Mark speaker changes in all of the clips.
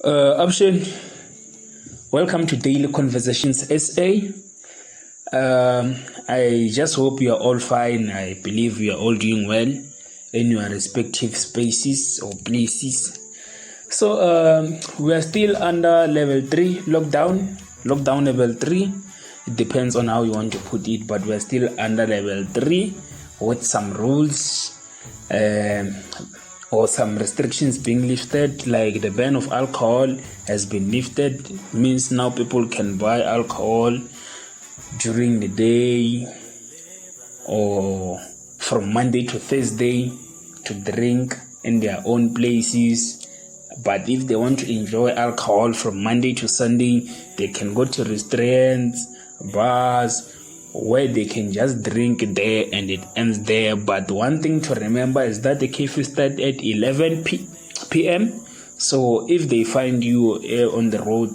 Speaker 1: Option, welcome to Daily Conversations SA. I just hope you are all fine. I believe you are all doing well in your respective spaces or places. So we are still under level 3 lockdown level 3. It depends on how you want to put it, but we are still under level 3 with some rules or some restrictions being lifted, like the ban of alcohol has been lifted. It means now people can buy alcohol during the day or from Monday to Thursday to drink in their own places. But if they want to enjoy alcohol from Monday to Sunday, they can go to restaurants, bars, where they can just drink there and it ends there. But one thing to remember is that the curfew starts at 11 p.m. So if they find you on the road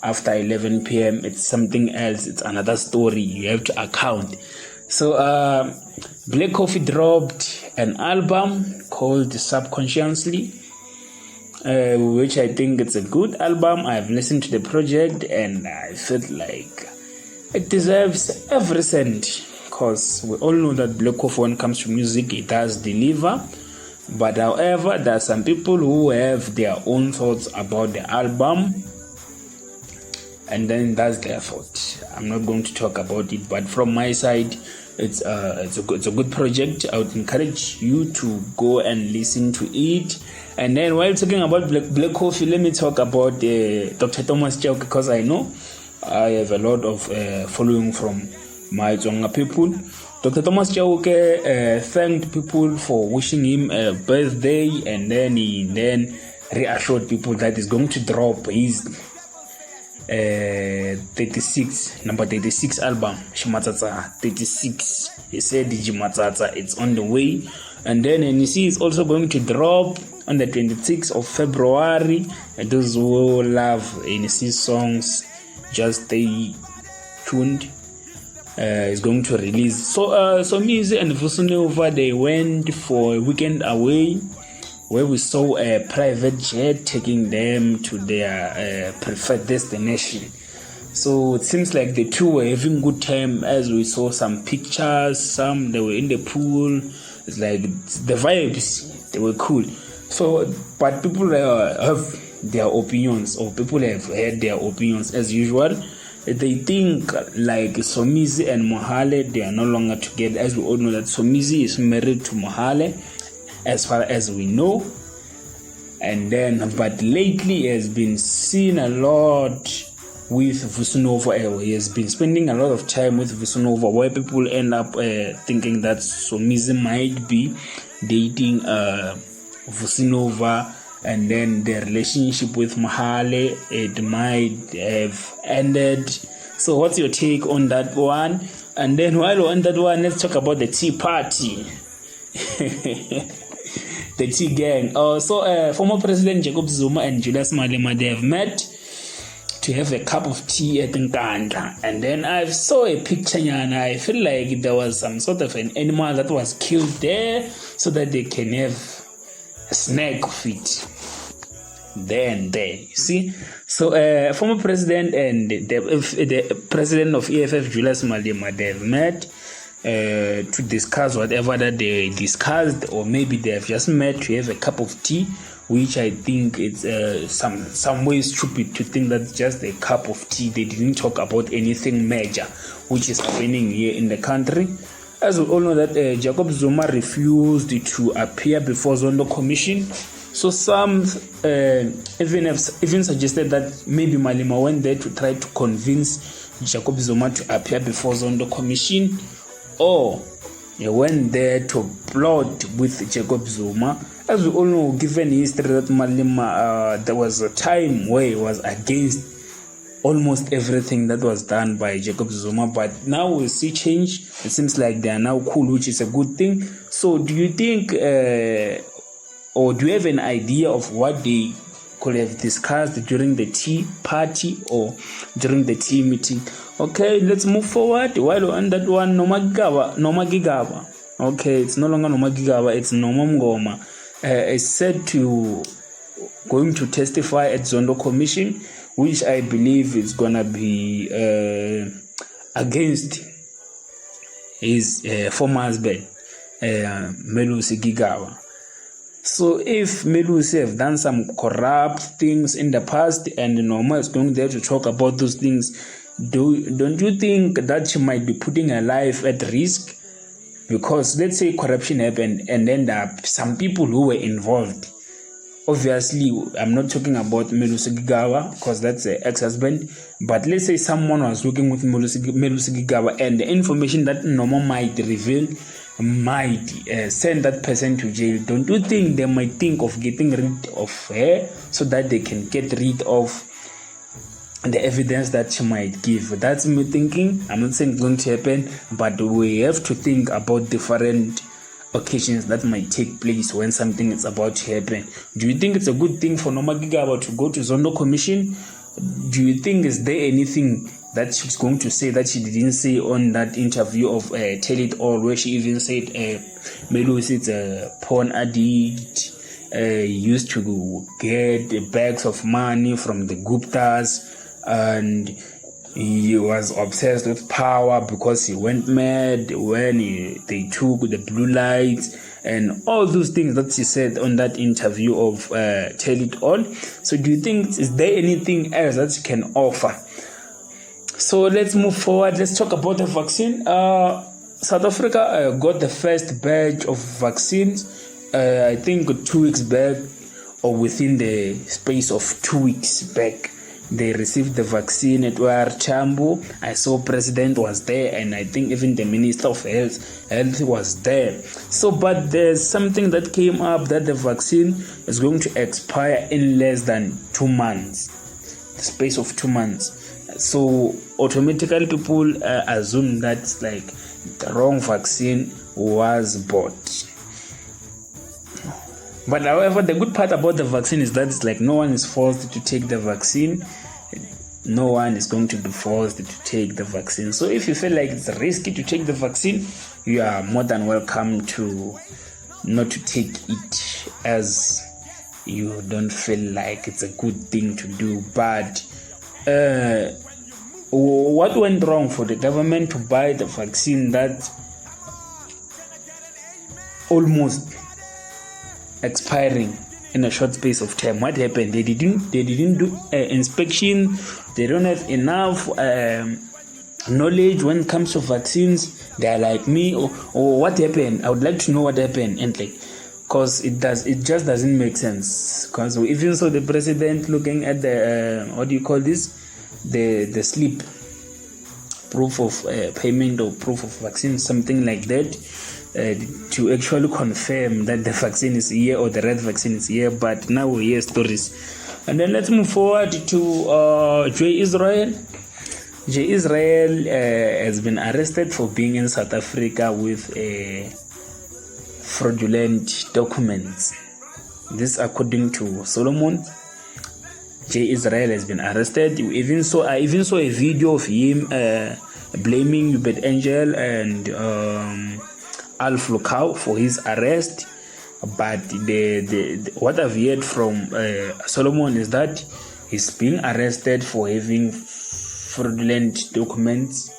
Speaker 1: after 11 p.m., it's something else. It's another story. You have to account. So Black Coffee dropped an album called Subconsciously, which I think it's a good album. I've listened to the project and I felt like it deserves every cent, because we all know that Black Coffee, when it comes to music, it does deliver. But however, there are some people who have their own thoughts about the album, and then that's their fault. I'm not going to talk about it, but from my side, it's a good project. I would encourage you to go and listen to it. And then while talking about Black Coffee, let me talk about Dr. Thomas Chowed, because I know I have a lot of following from my Tsonga people. Dr. Thomas Chowed thanked people for wishing him a birthday, and then he reassured people that he's going to drop his number 36 album, Shimatsatsa 36. He said Shimatsatsa, it's on the way. And then NEC is also going to drop on the 26th of February. And those who love NEC songs, just stay tuned. Is going to release. So Somizi and Vusi Nova, they went for a weekend away, where we saw a private jet taking them to their preferred destination. So it seems like the two were having good time, as we saw some pictures. Some they were in the pool. It's like the vibes, they were cool. So, but people have their opinions, or people have had their opinions as usual. They think like Somizi and Mohale, they are no longer together, as we all know that Somizi is married to Mohale, as far as we know. And then, but lately he has been seen a lot with Vusi Nova. He has been spending a lot of time with Vusi Nova, where people end up thinking that Somizi might be dating Vusi Nova, and then the relationship with Mohale, it might have ended. So what's your take on that one? And then while we're on that one, let's talk about the tea party. The tea gang. So former President Jacob Zuma and Julius Malema, they have met to have a cup of tea at Nkandla. And then I saw a picture and I feel like there was some sort of an animal that was killed there, so that they can have a snack of it there, you see. So former president and the president of EFF, Julius Malema, they have met to discuss whatever that they discussed, or maybe they have just met to have a cup of tea, which I think it's some way stupid to think that's just a cup of tea. They didn't talk about anything major which is happening here in the country. As we all know that Jacob Zuma refused to appear before Zondo Commission. So some even suggested that maybe Malema went there to try to convince Jacob Zuma to appear before Zondo Commission, or he went there to plot with Jacob Zuma. As we all know, given history that Malema, there was a time where he was against almost everything that was done by Jacob Zuma, but now we see change. It seems like they are now cool, which is a good thing. So do you think, or do you have an idea of what they could have discussed during the tea party or during the tea meeting? Okay, let's move forward. While on that one, Norma Mngoma. Okay, it's no longer Norma Mngoma, it's Norma Mngoma. Is said to going to testify at Zondo Commission, which I believe is gonna be against his former husband, Melusi Gigawa. So if Melusi have done some corrupt things in the past and Norma is going there to talk about those things, don't you think that she might be putting her life at risk? Because let's say corruption happened and then there are some people who were involved. Obviously, I'm not talking about Melusi Gigawa because that's an ex-husband, but let's say someone was working with Melusi Gigawa and the information that Norma might reveal might send that person to jail. Don't you think they might think of getting rid of her so that they can get rid of the evidence that she might give? That's me thinking. I'm not saying it's going to happen, but we have to think about different occasions that might take place when something is about to happen. Do you think it's a good thing for Norma Gigawa to go to Zondo Commission? Do you think is there anything that she's going to say that she didn't say on that interview of Tell It All, where she even said Melusi is a porn addict, used to get bags of money from the Guptas, and he was obsessed with power because he went mad when they took the blue lights and all those things that she said on that interview of Tell It All. So do you think, is there anything else that she can offer? So let's move forward. Let's talk about the vaccine. South Africa got the first batch of vaccines, I think 2 weeks back, or within the space of 2 weeks back. They received the vaccine at Tambo. I saw President was there, and I think even the Minister of Health was there. So, but there's something that came up that the vaccine is going to expire in less than 2 months, the space of 2 months. So automatically people assume that like the wrong vaccine was bought. But however, the good part about the vaccine is that it's like no one is forced to take the vaccine. No one is going to be forced to take the vaccine. So if you feel like it's risky to take the vaccine, you are more than welcome to not to take it, as you don't feel like it's a good thing to do. But what went wrong for the government to buy the vaccine that almost expiring in a short space of time? What happened? They didn't do inspection. They don't have enough knowledge when it comes to vaccines. They are like me, or what happened? I would like to know what happened, and like, because it just doesn't make sense. Because even so, the president looking at the what do you call this? The slip, proof of payment or proof of vaccine, something like that, to actually confirm that the vaccine is here or the red vaccine is here. But now we hear stories. And then let's move forward to Joy Israel. Joy Israel has been arrested for being in South Africa with fraudulent documents. This according to Solomon. Jay Israel has been arrested. I even saw a video of him blaming Ubed Angel and Alph lukau for his arrest. But the what I've heard from Solomon is that he's being arrested for having fraudulent documents,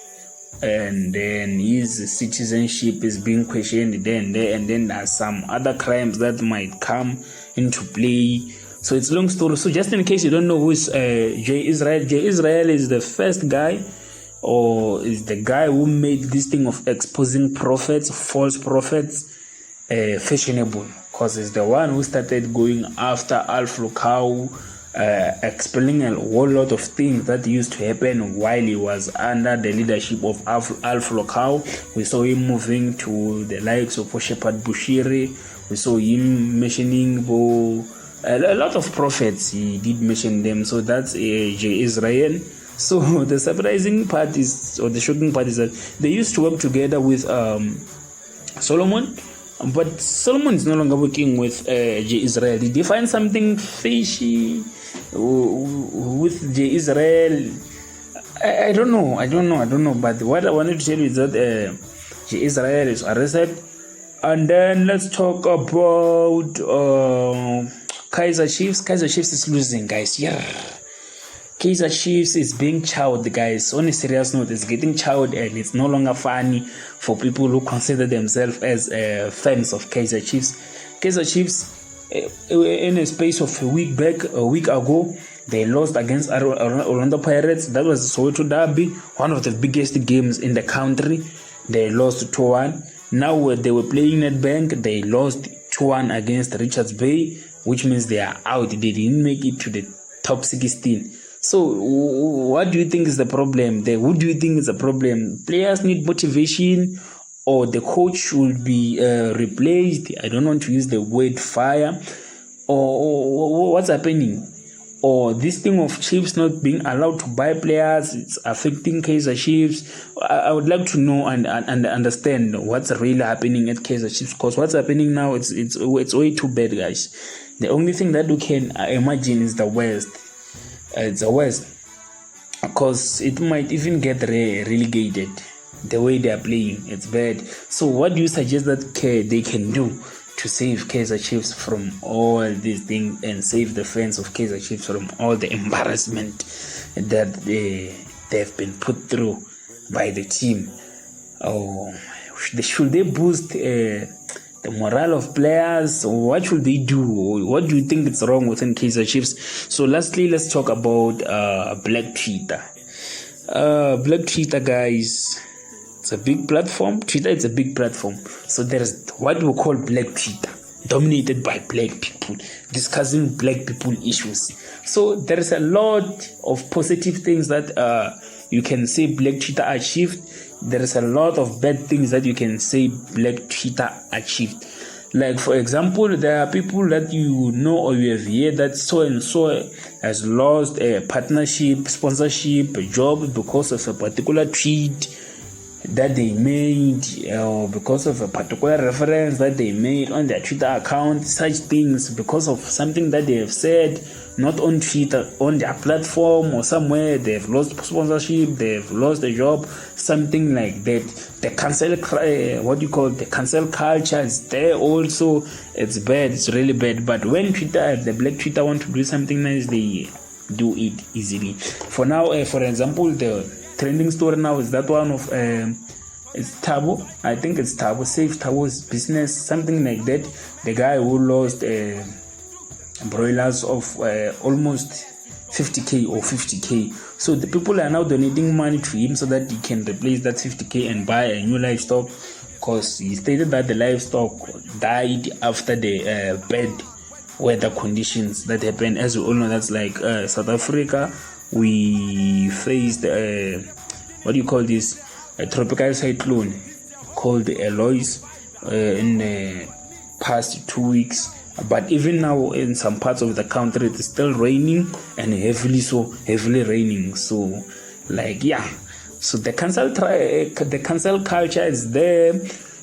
Speaker 1: and then his citizenship is being questioned and then there's some other crimes that might come into play. So it's a long story. So just in case you don't know who is Jay Israel, Jay Israel is the first guy, or is the guy who made this thing of exposing prophets, false prophets, fashionable. Because it's the one who started going after Alph lukau, expelling a whole lot of things that used to happen while he was under the leadership of Alph lukau. We saw him moving to the likes of Shepherd Bushiri. We saw him mentioning a lot of prophets. He did mention them. So that's Jay Israel. So the surprising part is, or the shocking part is that they used to work together with Solomon. But Solomon is no longer working with Jay Israel. Did they find something fishy with Jay Israel? I don't know. But what I wanted to tell you is that Jay Israel is arrested. And then let's talk about Kaizer Chiefs is losing, guys. Yeah. Kaizer Chiefs is being chowed, guys. On a serious note, it's getting chowed, and it's no longer funny for people who consider themselves as fans of Kaizer Chiefs. Kaizer Chiefs, in a space of a week ago, they lost against Orlando Pirates. That was Soweto Derby, one of the biggest games in the country. They lost 2-1. Now they were playing Nedbank. They lost 2-1 against Richards Bay, which means they are out. They didn't make it to the top 16. So what do you think is the problem there? Who do you think is the problem? Players need motivation, or the coach should be replaced? I don't want to use the word fire. Or what's happening? Or this thing of Chiefs not being allowed to buy players, it's affecting Kaizer Chiefs. I would like to know and understand what's really happening at Kaizer Chiefs, because what's happening now, it's way too bad, guys. The only thing that we can imagine is the worst. It's the worst, because it might even get relegated. The way they are playing, it's bad. So what do you suggest that they can do to save Kaizer Chiefs from all these things and save the fans of Kaizer Chiefs from all the embarrassment that they've been put through by the team? Should they boost the morale of players? What should they do? What do you think is wrong within Kaizer Chiefs? So lastly, let's talk about Black Twitter. Black Twitter, guys, it's a big platform. Twitter is a big platform. So there's what we call Black Twitter, dominated by black people, discussing black people issues. So there is a lot of positive things that you can say Black Twitter achieved. There is a lot of bad things that you can say Black Twitter achieved. Like, for example, there are people that you know or you have heard that so and so has lost a partnership, sponsorship, a job because of a particular tweet that they made, or because of a particular reference that they made on their Twitter account. Such things because of something that they have said, not on Twitter, on their platform or somewhere. They've lost sponsorship, they've lost a job, something like that. The cancel, the cancel culture is there also. It's bad, it's really bad. But when Twitter, the Black Twitter, want to do something nice, they do it easily. For now, for example, the trending story now is that one of it's Thabo. I think it's Thabo, Save Thabo's business, something like that. The guy who lost broilers of almost 50k or 50k. So the people are now donating money to him so that he can replace that 50k and buy a new livestock, because he stated that the livestock died after the bad weather conditions that happened. As we all know, that's like South Africa. We faced a tropical cyclone called Eloise in the past 2 weeks. But even now, in some parts of the country, it's still raining, and heavily raining. So, so the cancel culture is there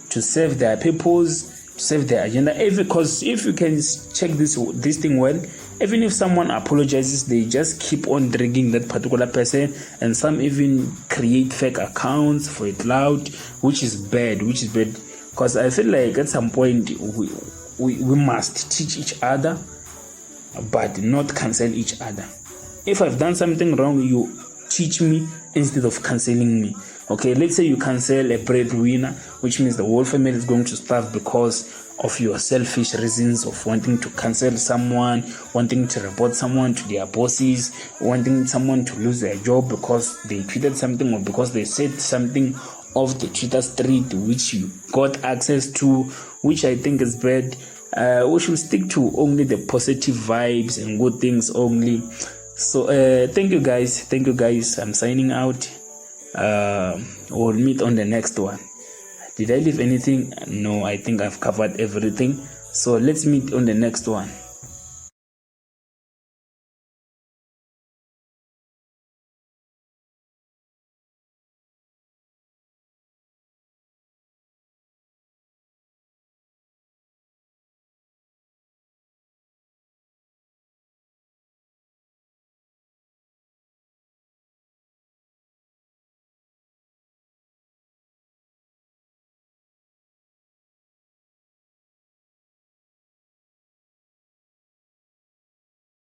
Speaker 1: to serve their purpose, to serve their agenda. Because if you can check this thing well, even if someone apologizes, they just keep on dragging that particular person, and some even create fake accounts for it loud, which is bad. Because I feel like at some point we must teach each other, but not cancel each other. If I've done something wrong, you teach me instead of canceling me. Okay, let's say you cancel a breadwinner, which means the whole family is going to starve because of your selfish reasons of wanting to cancel someone, wanting to report someone to their bosses, wanting someone to lose their job because they tweeted something or because they said something off the Twitter street which you got access to, which I think is bad. We should stick to only the positive vibes and good things only. So thank you guys. I'm signing out. We'll meet on the next one. Did I leave anything? No, I think I've covered everything. So let's meet on the next one.